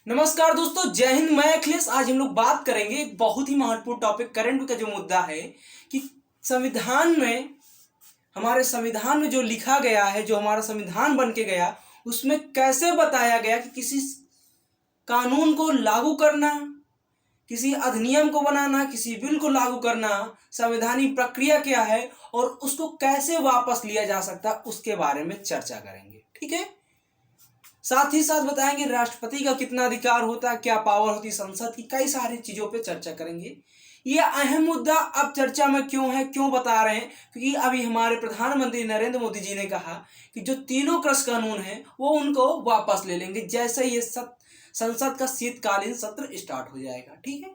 नमस्कार दोस्तों, जय हिंद। मैं अखिलेश। आज हम लोग बात करेंगे एक बहुत ही महत्वपूर्ण टॉपिक, करंट का जो मुद्दा है कि संविधान में, हमारे संविधान में जो लिखा गया है, जो हमारा संविधान बन के गया, उसमें कैसे बताया गया कि किसी कानून को लागू करना, किसी अधिनियम को बनाना, किसी बिल को लागू करना, संवैधानिक प्रक्रिया क्या है और उसको कैसे वापस लिया जा सकता है, उसके बारे में चर्चा करेंगे। ठीक है। साथ ही साथ बताएंगे राष्ट्रपति का कितना अधिकार होता है, क्या पावर होती है संसद की, कई सारी चीजों पे चर्चा करेंगे। ये अहम मुद्दा अब चर्चा में क्यों है, क्यों बता रहे हैं? क्योंकि अभी हमारे प्रधानमंत्री नरेंद्र मोदी जी ने कहा कि जो तीनों कृषि कानून हैं वो उनको वापस ले लेंगे जैसे ये संसद का शीतकालीन सत्र स्टार्ट हो जाएगा। ठीक है।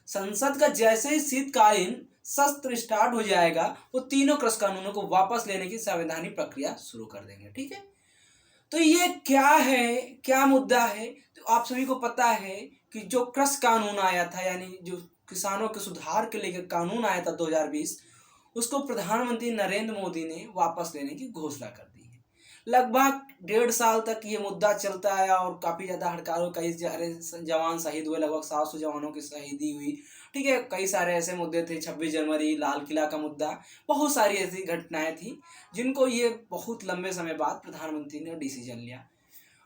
संसद का जैसे ही शीतकालीन सत्र स्टार्ट हो जाएगा, वो तीनों कृषि कानूनों को वापस लेने की संवैधानिक प्रक्रिया शुरू कर देंगे। ठीक है। तो ये क्या है, क्या मुद्दा है? तो आप सभी को पता है कि जो कृषि कानून आया था, यानी जो किसानों के सुधार के लेकर कानून आया था 2020, उसको प्रधानमंत्री नरेंद्र मोदी ने वापस लेने की घोषणा कर दी है। लगभग 1.5 साल तक ये मुद्दा चलता आया और काफ़ी ज़्यादा हड़तालों, कई सारे जवान शहीद हुए, लगभग 700 जवानों की शहीदी हुई। ठीक है। कई सारे ऐसे मुद्दे थे, 26 जनवरी, लाल किला का मुद्दा, बहुत सारी ऐसी घटनाएं थी जिनको ये बहुत लंबे समय बाद प्रधानमंत्री ने डिसीजन लिया।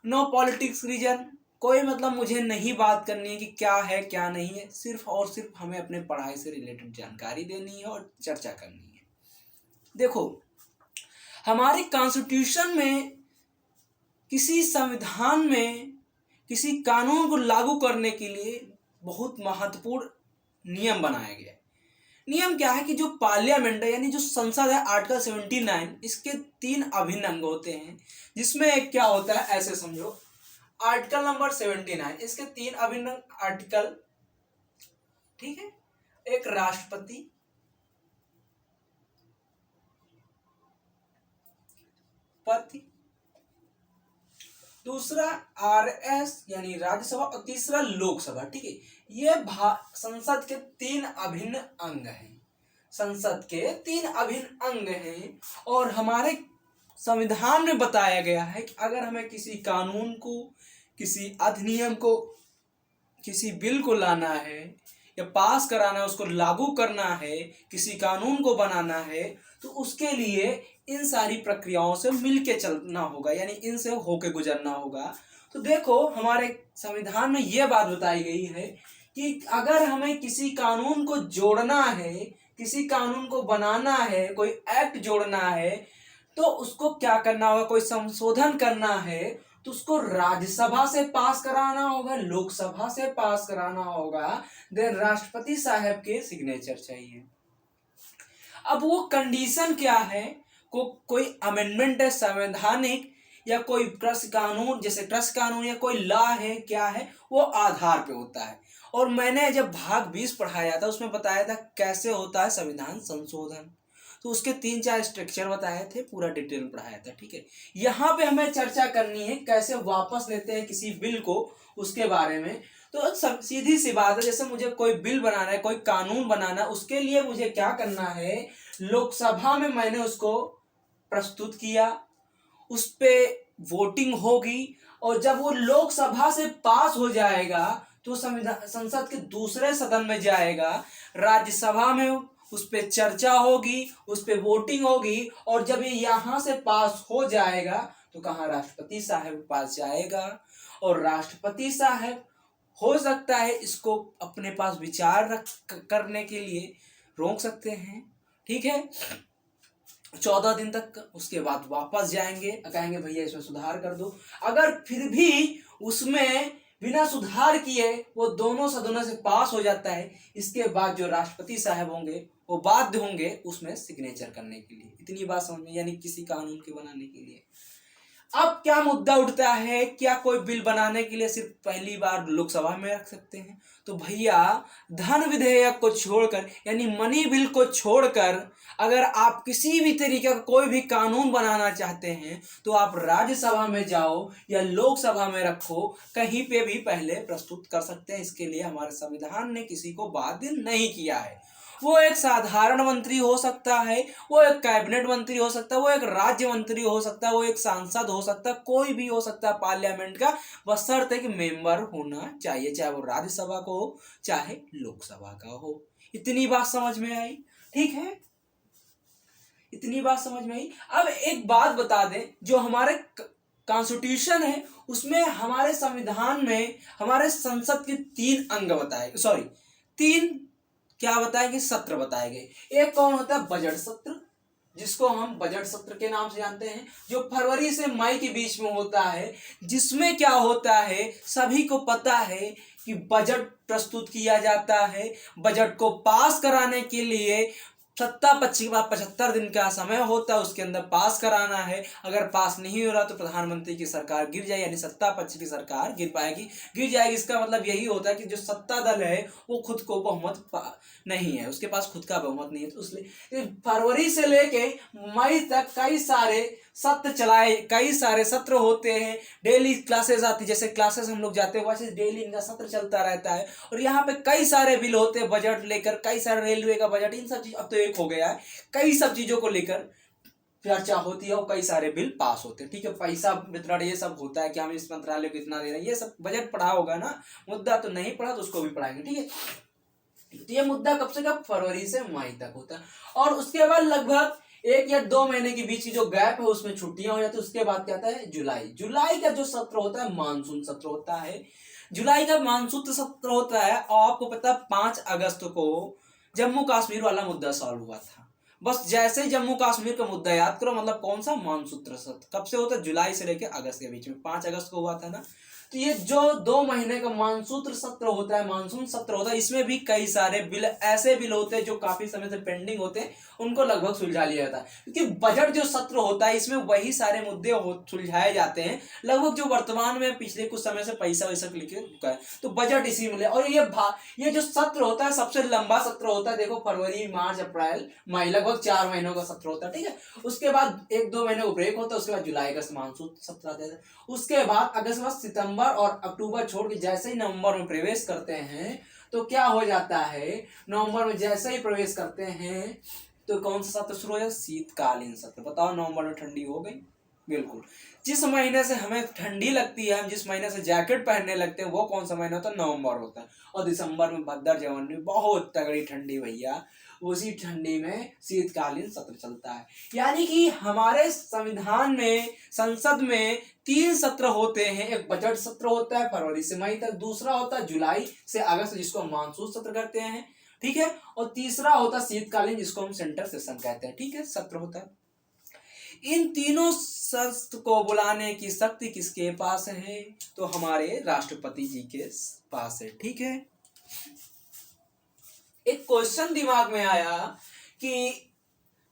नो पॉलिटिक्स रीजन, कोई मतलब मुझे नहीं बात करनी है कि क्या है क्या नहीं है, सिर्फ और सिर्फ हमें अपने पढ़ाई से रिलेटेड जानकारी देनी है और चर्चा करनी है। देखो, हमारे कॉन्स्टिट्यूशन में, किसी संविधान में, किसी कानून को लागू करने के लिए बहुत महत्वपूर्ण नियम बनाया गया है। नियम क्या है कि जो पार्लियामेंट है, यानी जो संसद है, आर्टिकल 79, इसके 3 अभिन्न अंग होते हैं। जिसमें एक क्या होता है, ऐसे समझो, आर्टिकल नंबर 79, इसके 3 अभिन्न आर्टिकल। ठीक है। एक राष्ट्रपति, पति, दूसरा आरएस यानी राज्यसभा, और तीसरा लोकसभा। ठीक है। ये संसद के 3 अभिन्न अंग हैं। संसद के 3 अभिन्न अंग हैं। और हमारे संविधान में बताया गया है कि अगर हमें किसी कानून को, किसी अधिनियम को, किसी बिल को लाना है या पास कराना है, उसको लागू करना है, किसी कानून को बनाना है, तो उसके लिए इन सारी प्रक्रियाओं से मिलके चलना होगा, यानी इनसे होके गुजरना होगा। तो देखो, हमारे संविधान में यह बात बताई गई है कि अगर हमें किसी कानून को जोड़ना है, किसी कानून को बनाना है, कोई एक्ट जोड़ना है, तो उसको क्या करना होगा, कोई संशोधन करना है, तो उसको राज्यसभा से पास कराना होगा, लोकसभा से पास कराना होगा, देन राष्ट्रपति साहब के सिग्नेचर चाहिए। अब वो कंडीशन क्या है, कोई अमेंडमेंट है संवैधानिक, या कोई कृषि कानून, जैसे कृषि कानून या कोई लॉ है, क्या है, वो आधार पे होता है। और मैंने जब भाग 20 पढ़ाया था, उसमें बताया था कैसे होता है संविधान संशोधन, तो उसके 3-4 स्ट्रक्चर बताए थे, पूरा डिटेल में पढ़ाया था। ठीक है। यहाँ पे हमें चर्चा करनी है कैसे वापस लेते हैं किसी बिल को, उसके बारे में। तो सीधी सी बात है, जैसे मुझे कोई बिल बनाना है, कोई कानून बनाना है, उसके लिए मुझे क्या करना है, लोकसभा में मैंने उसको प्रस्तुत किया, उस पे वोटिंग होगी, और जब वो लोकसभा से पास हो जाएगा तो संसद के दूसरे सदन में जाएगा, राज्यसभा में उस पे चर्चा होगी, उस पे वोटिंग होगी, और जब ये यहाँ से पास हो जाएगा तो कहाँ, राष्ट्रपति साहब के पास जाएगा, और राष्ट्रपति साहब हो सकता है इसको अपने पास विचार करने के लिए रोक सकते हैं। ठीक है। 14 दिन तक, उसके बाद वापस जाएंगे, कहेंगे भैया इसमें सुधार कर दो। अगर फिर भी उसमें बिना सुधार किए वो दोनों सदनों से पास हो जाता है, इसके बाद जो राष्ट्रपति साहब होंगे वो बाध्य होंगे उसमें सिग्नेचर करने के लिए। इतनी बात समझ में, यानी किसी कानून के बनाने के लिए। अब क्या मुद्दा उठता है, क्या कोई बिल बनाने के लिए सिर्फ पहली बार लोकसभा में रख सकते हैं? तो भैया, धन विधेयक को छोड़कर, यानी मनी बिल को छोड़कर, अगर आप किसी भी तरीके का कोई भी कानून बनाना चाहते हैं तो आप राज्यसभा में जाओ या लोकसभा में रखो, कहीं पे भी पहले प्रस्तुत कर सकते हैं। इसके लिए हमारे संविधान ने किसी को बाध्य नहीं किया है। वो एक साधारण मंत्री हो सकता है, वो एक कैबिनेट मंत्री हो सकता है, वो एक राज्य मंत्री हो सकता है, वो एक सांसद हो सकता है, कोई भी हो सकता है पार्लियामेंट का, बशर्ते कि मेंबर होना चाहिए, चाहे वो राज्यसभा को हो चाहे लोकसभा का हो। इतनी बात समझ में आई? ठीक है, इतनी बात समझ में आई। अब एक बात बता दें, जो हमारे कॉन्स्टिट्यूशन है उसमें, हमारे संविधान में हमारे संसद के तीन अंग बताए, सॉरी तीन क्या बताए गए, सत्र बताए गए। एक कौन होता है, बजट सत्र, जिसको हम बजट सत्र के नाम से जानते हैं, जो फरवरी से मई के बीच में होता है, जिसमें क्या होता है, सभी को पता है कि बजट प्रस्तुत किया जाता है। बजट को पास कराने के लिए सत्ता पक्ष के बाद 75 दिन का समय होता है, उसके अंदर पास कराना है। अगर पास नहीं हो रहा तो प्रधानमंत्री की सरकार गिर जाए, यानी सत्ता पक्ष की सरकार गिर जाएगी। इसका मतलब यही होता है कि जो सत्ता दल है वो खुद को बहुमत नहीं है, उसके पास खुद का बहुमत नहीं है। तो इसलिए फरवरी से लेके मई तक कई सारे सत्र चलाए, कई सारे सत्र होते हैं, डेली क्लासेस आती, जैसे क्लासेस हम लोग जाते हैं वैसे डेली इनका सत्र चलता रहता है। और यहाँ पे कई सारे बिल होते हैं, बजट लेकर, कई सारे रेलवे का बजट, इन सब चीज अब तो एक हो गया है, कई सब चीजों को लेकर चर्चा होती है और कई सारे बिल पास होते हैं। ठीक है, पैसा वितरण ये सब होता है कि हम इस मंत्रालय को इतना दे रहे हैं, ये सब बजट पढ़ा होगा ना, मुद्दा तो नहीं पढ़ा तो उसको भी पढ़ाएंगे। ठीक है, तो ये मुद्दा कब से कब, फरवरी से मई तक होता है। और उसके बाद लगभग 1 या 2 महीने के बीच की जो गैप है उसमें छुट्टियां हो जाती है। उसके बाद क्या आता है, जुलाई का जो सत्र होता है मानसून सत्र होता है। जुलाई का मानसून सत्र होता है, और आपको पता है 5 अगस्त को जम्मू कश्मीर वाला मुद्दा सॉल्व हुआ था। बस जैसे ही जम्मू कश्मीर का मुद्दा याद करो, मतलब कौन सा, मानसूत्र सत्र। कब से होता है, जुलाई से लेकर अगस्त के बीच में, 5 अगस्त को हुआ था ना। तो ये जो 2 महीने का मानसूत्र सत्र होता है, मानसून सत्र होता है, इसमें भी कई सारे बिल, ऐसे बिल होते हैं जो काफी समय से पेंडिंग होते हैं, उनको लगभग सुलझा लिया जाता है। क्योंकि बजट जो सत्र होता है इसमें वही सारे मुद्दे सुलझाए जाते हैं, लगभग जो वर्तमान में पिछले कुछ समय से पैसा वैसा लेके रुका है, तो बजट इसी में। और ये जो सत्र होता है सबसे लंबा सत्र होता है, देखो फरवरी, मार्च, अप्रैल, मई, लगभग 4 महीनों का सत्र होता है। ठीक है, उसके बाद 1-2 महीने को ब्रेक होता है, उसके बाद जुलाई का मानसून सत्र आता है। उसके बाद अगस्त, सितंबर और अक्टूबर छोड़ के जैसे ही नवंबर में प्रवेश करते हैं तो क्या हो जाता है, नवंबर में जैसे ही प्रवेश करते हैं तो कौन सा सत्र शुरू हो जाए, शीतकालीन सत्र। बताओ, नवंबर में ठंडी हो गई, बिल्कुल। जिस महीने से हमें ठंडी लगती है, हम जिस महीने से जैकेट पहनने लगते हैं, वो कौन सा महीना होता है, नवंबर होता है। और दिसंबर में भद्र जवन में बहुत तगड़ी ठंडी भैया, उसी ठंडी में शीतकालीन सत्र चलता है। यानी कि हमारे संविधान में, संसद में 3 सत्र होते हैं। एक बजट सत्र होता है फरवरी से मई तक, दूसरा होता है जुलाई से अगस्त जिसको हम मानसून सत्र कहते हैं, ठीक है, और तीसरा होता है शीतकालीन जिसको हम सेंट्रल सेशन कहते हैं। ठीक है, सत्र होता है। इन तीनों सत्र को बुलाने की शक्ति किसके पास है, तो हमारे राष्ट्रपति जी के पास है। ठीक है, एक क्वेश्चन दिमाग में आया कि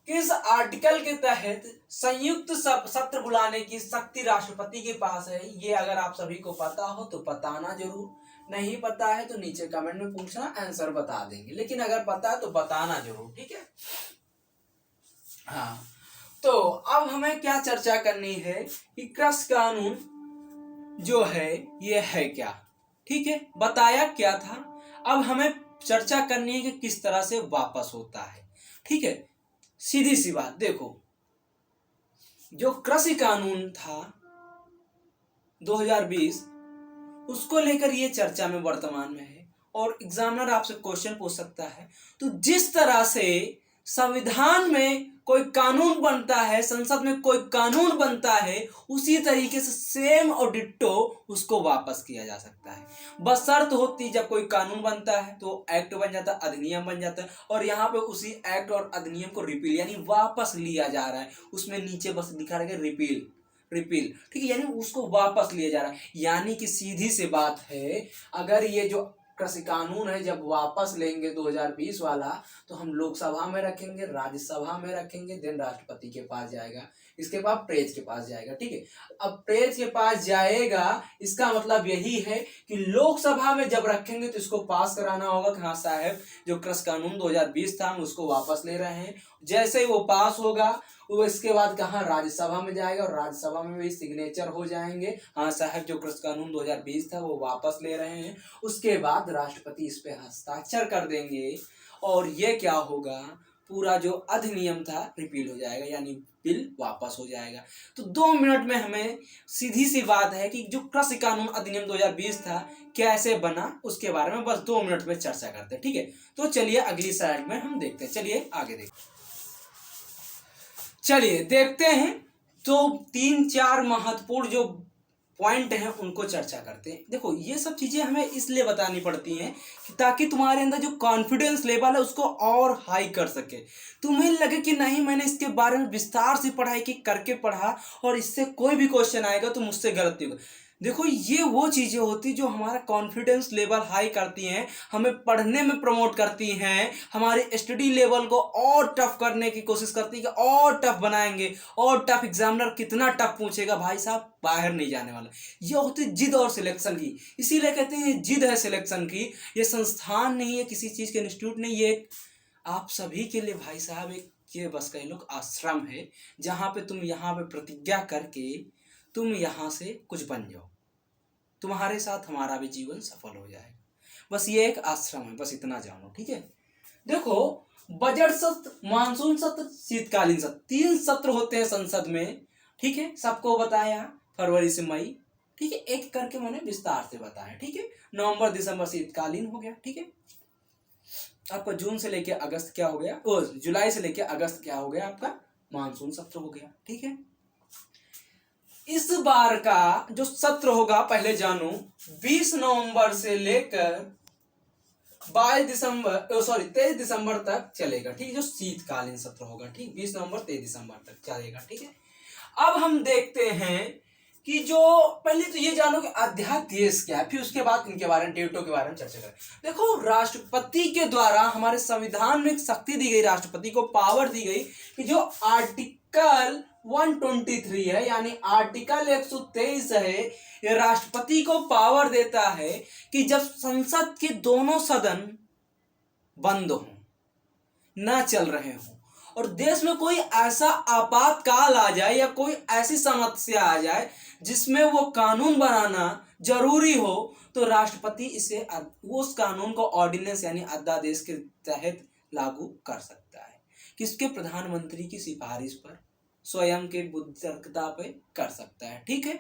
किस आर्टिकल के तहत संयुक्त सत्र बुलाने की शक्ति राष्ट्रपति के पास है। ये अगर आप सभी को पता हो तो बताना जरूर, नहीं पता है तो नीचे कमेंट में पूछना, आंसर बता देंगे, लेकिन अगर पता है तो बताना जरूर। ठीक है, हाँ, तो अब हमें क्या चर्चा करनी है कि कृषि कानून जो है ये है क्या। ठीक है, बताया क्या था, अब हमें चर्चा करनी है कि किस तरह से वापस होता है। ठीक है, सीधी सी बात देखो, जो कृषि कानून था 2020, उसको लेकर ये चर्चा में वर्तमान में है, और एग्जामिनर आपसे क्वेश्चन पूछ सकता है। तो जिस तरह से संविधान में कोई कानून बनता है, संसद में कोई कानून बनता है, उसी तरीके से सेम और डिट्टो उसको वापस किया जा सकता है। बस शर्त होती, जब कोई कानून बनता है तो एक्ट बन जाता है, अधिनियम बन जाता है, और यहाँ पे उसी एक्ट और अधिनियम को रिपील यानी वापस लिया जा रहा है। उसमें नीचे बस लिखा रहेगा रिपील, ठीक है, यानी उसको वापस लिया जा रहा है। यानी कि सीधी सी बात है, अगर ये जो कृषि कानून है जब वापस लेंगे 2020 वाला, तो हम लोकसभा में रखेंगे, राज्यसभा में रखेंगे, देन राष्ट्रपति के पास जाएगा। इसके पास प्रेज के पास जाएगा, ठीक है। अब प्रेज के पास जाएगा, इसका मतलब यही है कि लोकसभा में जब रखेंगे तो इसको पास कराना होगा कि हाँ साहब जो कृषि कानून 2020 था हम उसको वापस ले रहे हैं। जैसे ही वो पास होगा वो इसके बाद कहाँ राज्यसभा में जाएगा और राज्यसभा में भी सिग्नेचर हो जाएंगे, हाँ साहब जो कृषि कानून 2020 था वो वापस ले रहे हैं। उसके बाद राष्ट्रपति इस पे हस्ताक्षर कर देंगे और ये क्या होगा, पूरा जो अधिनियम था रिपील हो जाएगा, यानी बिल वापस हो जाएगा। तो 2 मिनट में हमें सीधी सी बात है कि जो कृषि कानून अधिनियम 2020 था कैसे बना उसके बारे में बस 2 मिनट में चर्चा करते हैं, ठीक है। तो चलिए अगली स्लाइड में हम देखते हैं, चलिए आगे देखते हैं। चलिए देखते हैं तो 3-4 महत्वपूर्ण जो पॉइंट हैं उनको चर्चा करते हैं। देखो ये सब चीजें हमें इसलिए बतानी पड़ती हैं कि ताकि तुम्हारे अंदर जो कॉन्फिडेंस लेवल है उसको और हाई कर सके, तुम्हें लगे कि नहीं मैंने इसके बारे में विस्तार से पढ़ाई की करके पढ़ा और इससे कोई भी क्वेश्चन आएगा तो मुझसे गलत नहीं होगा। देखो ये वो चीजें होती जो हमारा कॉन्फिडेंस लेवल हाई करती हैं, हमें पढ़ने में प्रमोट करती हैं, हमारे स्टडी लेवल को और टफ करने की कोशिश करती है कि और टफ बनाएंगे और टफ, एग्जामिनर कितना टफ पूछेगा भाई साहब बाहर नहीं जाने वाला। ये होती जिद और सिलेक्शन की, इसीलिए कहते हैं जिद है सिलेक्शन की। ये संस्थान नहीं है, किसी चीज के इंस्टीट्यूट नहीं, ये आप सभी के लिए भाई साहब एक ये बस कह लो आश्रम है जहाँ पे तुम यहाँ पे प्रतिज्ञा करके तुम यहाँ से कुछ बन जाओ, तुम्हारे साथ हमारा भी जीवन सफल हो जाएगा। बस ये एक आश्रम है, बस इतना जानो, ठीक है। देखो बजट सत्र, मानसून सत्र, शीतकालीन सत्र, 3 सत्र होते हैं संसद में, ठीक है। सबको बताया फरवरी से मई, ठीक है, एक करके मैंने विस्तार से बताया, ठीक है। नवंबर दिसंबर शीतकालीन हो गया, ठीक है। आपका जून से लेके अगस्त क्या हो गया, जुलाई से लेके अगस्त क्या हो गया, आपका मानसून सत्र हो गया, ठीक है। इस बार का जो सत्र होगा पहले जानू 20 नवंबर से लेकर 23 दिसंबर तक चलेगा, ठीक है। जो शीतकालीन सत्र होगा, ठीक, 20 नवंबर 23 दिसंबर तक चलेगा, ठीक है। अब हम देखते हैं कि जो पहले तो ये जानो कि अध्यादेश क्या है, फिर उसके बाद इनके बारे में डेटों के बारे में चर्चा करें। देखो राष्ट्रपति के द्वारा हमारे संविधान में एक शक्ति दी गई, राष्ट्रपति को पावर दी गई कि जो आर्टिकल 123 है यानी आर्टिकल 123 है, ये राष्ट्रपति को पावर देता है कि जब संसद के दोनों सदन बंद हो, ना चल रहे हो और देश में कोई ऐसा आपातकाल आ जाए या कोई ऐसी समस्या आ जाए जिसमें वो कानून बनाना जरूरी हो, तो राष्ट्रपति इसे उस कानून को ऑर्डिनेंस यानी अध्यादेश के तहत लागू कर सकता है। किसके, प्रधानमंत्री की सिफारिश पर, स्वयं के बुद्धिमत्ता पे कर सकता है, ठीक है।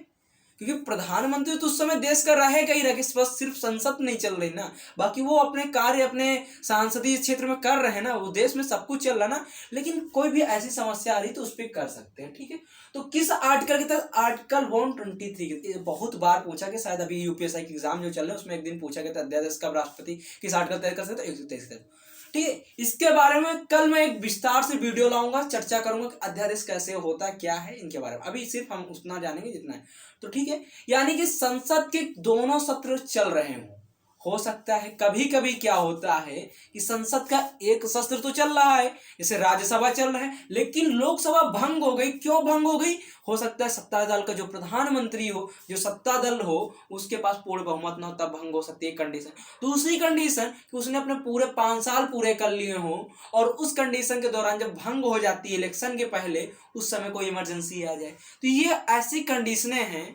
क्योंकि प्रधानमंत्री तो उस समय देश का रहेगा ही रहेगा, बस सिर्फ संसद नहीं चल रही ना, बाकी वो अपने कार्य अपने सांसदीय क्षेत्र में कर रहे हैं ना, वो देश में सब कुछ चल रहा ना, लेकिन कोई भी ऐसी समस्या आ रही तो उस पर कर सकते हैं, ठीक है। तो किस आर्टिकल के तहत, आर्टिकल 123 बहुत बार पूछा गया, शायद अभी यूपीएससी के एग्जाम जो चल रहे हैं उसमें एक दिन पूछा गया था अध्यादेश कब राष्ट्रपति किस आर्टिकल तहत कर सकते हैं, 123 तहत, ठीक है। इसके बारे में कल मैं एक विस्तार से वीडियो लाऊंगा, चर्चा करूंगा कि अध्यादेश कैसे होता है, क्या है, इनके बारे में। अभी सिर्फ हम उतना जानेंगे जितना है, तो ठीक है। यानी कि संसद के दोनों सत्र चल रहे हो सकता है कभी कभी क्या होता है कि संसद का एक सत्र तो चल रहा है, जैसे राज्यसभा चल रहा है, लेकिन लोकसभा भंग हो गई। क्यों भंग हो गई? हो सकता है सत्ता दल का जो प्रधानमंत्री हो, जो सत्ता दल हो, उसके पास पूर्ण बहुमत ना हो, तब भंग हो सकती है, कंडीशन। दूसरी कंडीशन कि उसने अपने पूरे 5 साल पूरे कर लिए हो और उस कंडीशन के दौरान जब भंग हो जाती है इलेक्शन के पहले, उस समय कोई इमरजेंसी आ जाए, तो ये ऐसी कंडीशनें हैं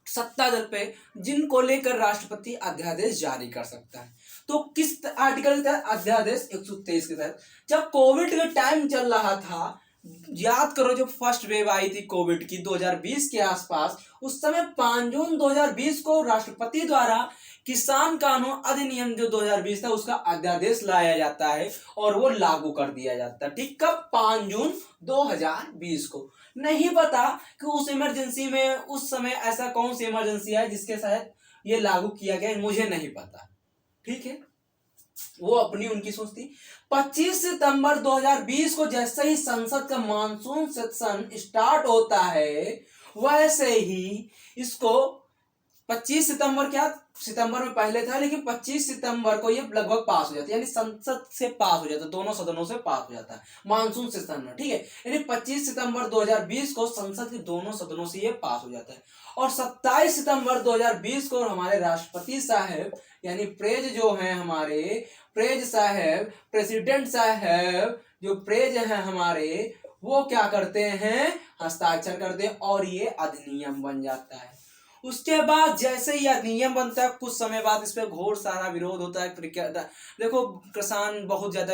सत्ता दल पे जिनको लेकर राष्ट्रपति अध्यादेश जारी कर सकता है। तो किस आर्टिकल के तहत? अध्यादेश 123 के तहत। जब कोविड का टाइम चल रहा था, याद करो जब फर्स्ट वेव आई थी कोविड की 2020 के आसपास, उस समय 5 जून 2020 को राष्ट्रपति द्वारा किसान कानून अधिनियम जो 2020 था उसका अध्यादेश लाया जाता है और वो लागू कर दिया जाता है, ठीक। कब? 5 जून 2020 को। नहीं पता कि उस इमरजेंसी में उस समय ऐसा कौन सी इमरजेंसी है जिसके तहत ये लागू किया गया, मुझे नहीं पता, ठीक है, वो अपनी उनकी सोच थी। 25 सितंबर 2020 को जैसे ही संसद का मानसून सेशन स्टार्ट होता है, वैसे ही इसको 25 सितंबर, क्या सितंबर में पहले था, लेकिन 25 सितंबर को ये लगभग पास हो जाता है, यानी संसद से पास हो जाता है, दोनों सदनों से पास हो जाता है मानसून सेशन में, ठीक है। यानी 25 सितंबर 2020 को संसद के दोनों सदनों से ये पास हो जाता है। और 27 सितंबर 2020 को हमारे राष्ट्रपति साहब यानी प्रेज जो है हमारे प्रेज साहब, प्रेसिडेंट साहब जो प्रेज है हमारे, वो क्या करते हैं, हस्ताक्षर करते हैं और ये अधिनियम बन जाता है। उसके बाद जैसे ही अधिनियम बनता है, कुछ समय बाद इस पे घोर सारा विरोध होता है। देखो किसान बहुत ज्यादा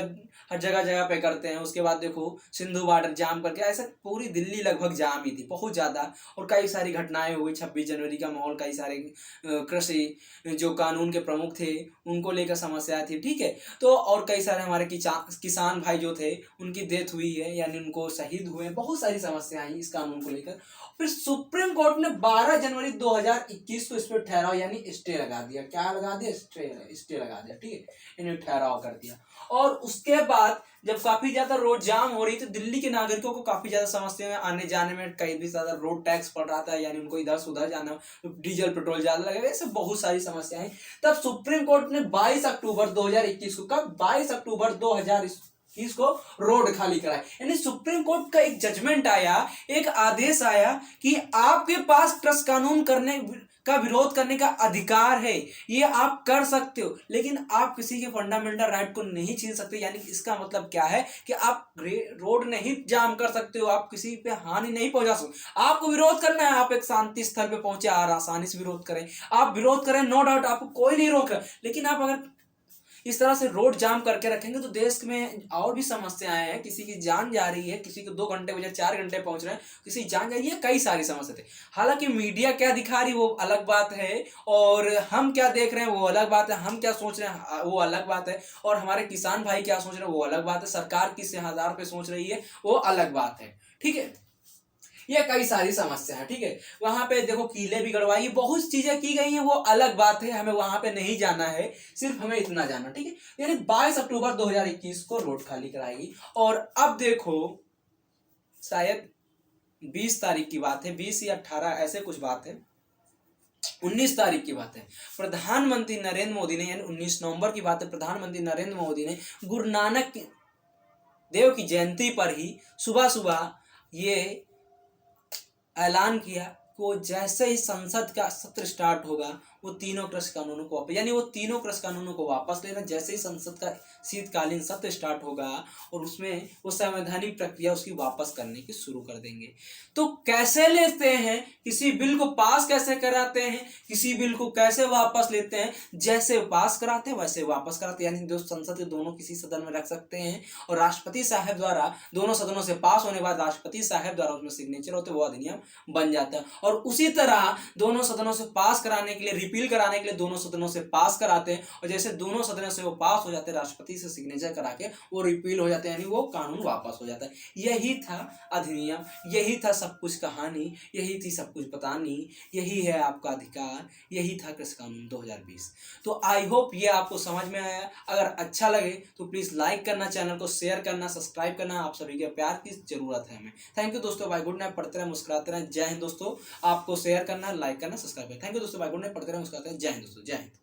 हर जगह जगह पे करते हैं। उसके बाद देखो सिंधु बॉर्डर जाम करके, ऐसा पूरी दिल्ली लगभग जाम ही थी बहुत ज्यादा, और कई सारी घटनाएं हुई। 26 जनवरी का माहौल, कई सारे कृषि जो कानून के प्रमुख थे उनको लेकर समस्या थी, ठीक है। तो और कई सारे हमारे किसान भाई जो थे उनकी डेथ हुई है, यानी उनको शहीद हुए, बहुत सारी समस्याएं आई इस कानून को लेकर। फिर सुप्रीम कोर्ट ने 12 जनवरी 2021 को इस पर ठहराव यानी स्टे लगा दिया। क्या लगा दिया, स्टे लगा दिया, ठीक है, इन्हें ठहराव कर दिया। और उसके बाद जब काफी ज्यादा रोड जाम हो रही थी, दिल्ली के नागरिकों को काफी ज्यादा समस्या में आने जाने में, कई भी ज्यादा रोड टैक्स पड़ रहा था, यानी उनको इधर से उधर जाना, डीजल पेट्रोल ज्यादा लगेगा, ऐसे बहुत सारी समस्याएं। तब सुप्रीम कोर्ट ने 22 अक्टूबर 2021 को, कब 22 अक्टूबर 2021 को रोड खाली कराए। यानी सुप्रीम कोर्ट का एक जजमेंट आया, एक आदेश आया कि आपके पास ट्रस्ट कानून करने का विरोध करने का अधिकार है, ये आप कर सकते हो, लेकिन आप किसी के फंडामेंटल राइट को नहीं छीन सकते। यानी इसका मतलब क्या है कि आप रोड नहीं जाम कर सकते हो, आप किसी पे हानि नहीं पहुंचा सकते। आपको विरोध करना है, आप एक शांति स्थल पे पहुंचे और आसानी से विरोध करें, आप विरोध करें, नो डाउट, आपको कोई नहीं रोक रहा। लेकिन आप अगर इस तरह से रोड जाम करके रखेंगे तो देश में और भी समस्याएं हैं। किसी की जान जा रही है, किसी को 2 घंटे बजाय 4 घंटे पहुंच रहे हैं, किसी की जान जा रही है, कई सारी समस्या थे। हालांकि मीडिया क्या दिखा रही वो अलग बात है, और हम क्या देख रहे हैं वो अलग बात है, हम क्या सोच रहे हैं वो अलग बात है, और हमारे किसान भाई क्या सोच रहे हैं वो अलग बात है, सरकार किस आधार पे सोच रही है वो अलग बात है, ठीक है। ये कई सारी समस्या है, ठीक है। वहां पे देखो किले भी गड़वाई, बहुत चीजें की गई हैं, वो अलग बात है, हमें वहां पे नहीं जाना है, सिर्फ हमें इतना जाना, ठीक है। यानी 22 अक्टूबर 2021 को रोड खाली कराएगी। और अब देखो शायद 20 तारीख की बात है, 20 या 18 ऐसे कुछ बात है, 19 तारीख की बात है, प्रधानमंत्री नरेंद्र मोदी ने, यानी 19 नवंबर की बात है, प्रधानमंत्री नरेंद्र मोदी ने गुरु नानक देव की जयंती पर ही सुबह सुबह ये ऐलान किया कि वो जैसे ही संसद का सत्र स्टार्ट होगा वो तीनों कृषि कानूनों को वापस, यानी वो तीनों कृषि कानूनों को वापस लेना। जैसे ही संसद का शीतकालीन सत्र स्टार्ट होगा और उसमें वो संवैधानिक प्रक्रिया उसकी वापस करने की शुरू कर देंगे। तो कैसे लेते हैं किसी बिल को, पास कैसे कराते हैं किसी बिल को, कैसे वापस लेते हैं, जैसे पास कराते हैं वैसे वापस कराते हैं। यानी जो संसद के दोनों किसी सदन में रख सकते हैं और राष्ट्रपति साहब द्वारा दोनों सदनों से पास होने के बाद राष्ट्रपति साहब द्वारा उसमें सिग्नेचर होते, वो अधिनियम बन जाता है। और उसी तरह दोनों सदनों से पास कराने के लिए, रिपील कराने के लिए दोनों सदनों से पास कराते हैं, और जैसे दोनों सदनों से वो पास हो जाते हैं, राष्ट्रपति से सिग्नेचर करा के वो रिपील हो जाते हैं, यानी वो कानून वापस हो जाता है। यही था अधिनियम, यही था सब कुछ कहानी, यही थी सब कुछ बतानी, यही है आपका अधिकार, यही था कृषि कानून 2020। तो आई होप ये आपको समझ में आया। अगर अच्छा लगे तो प्लीज लाइक करना, चैनल को शेयर करना, सब्सक्राइब करना, आप सभी के प्यार की जरूरत है हमें। थैंक यू दोस्तों, बाय, गुड नाइट, पढ़ते रहे मुस्कुराते रहे, जय हिंद दोस्तों। आपको शेयर करना, लाइक करना, सब्सक्राइब करना। थैंक यू दोस्तों, बाय, गुड नाइट, पढ़ते रहे मुस्कुराते रहे, जय हिंद दोस्तों, जय हिंद।